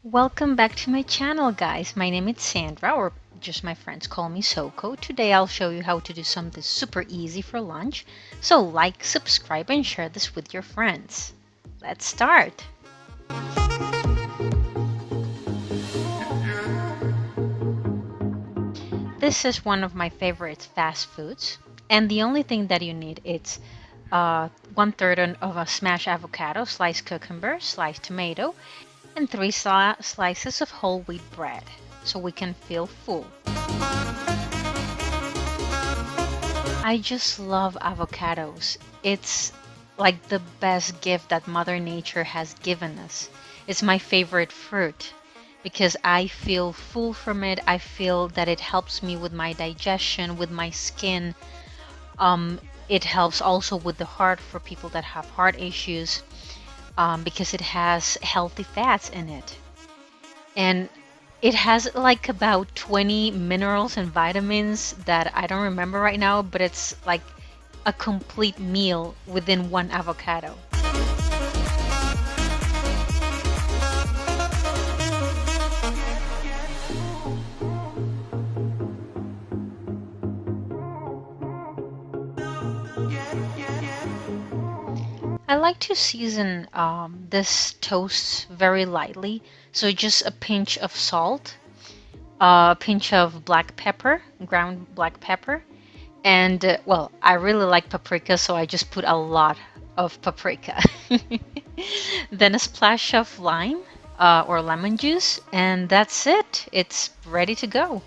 Welcome back to my channel, guys. My name is Sandra, or just my friends call me Soko. Today I'll show you how to do something super easy for lunch. So like, subscribe, and share this with your friends. Let's start. This is one of my favorite fast foods, and the only thing that you need is 1/3 of a smashed avocado, sliced cucumber, sliced tomato, and three slices of whole wheat bread, so we can feel full. I just love avocados. It's like the best gift that Mother Nature has given us. It's my favorite fruit because I feel full from it. I feel that it helps me with my digestion, with my skin. Um, it helps also with the heart for people that have heart issues because it has healthy fats in it. And it has like about 20 minerals and vitamins that I don't remember right now, but it's like a complete meal within one avocado. I like to season this toast very lightly, so just a pinch of salt, a pinch of black pepper, ground black pepper, and well, I really like paprika, so I just put a lot of paprika. Then a splash of lime or lemon juice, and that's it. It's ready to go.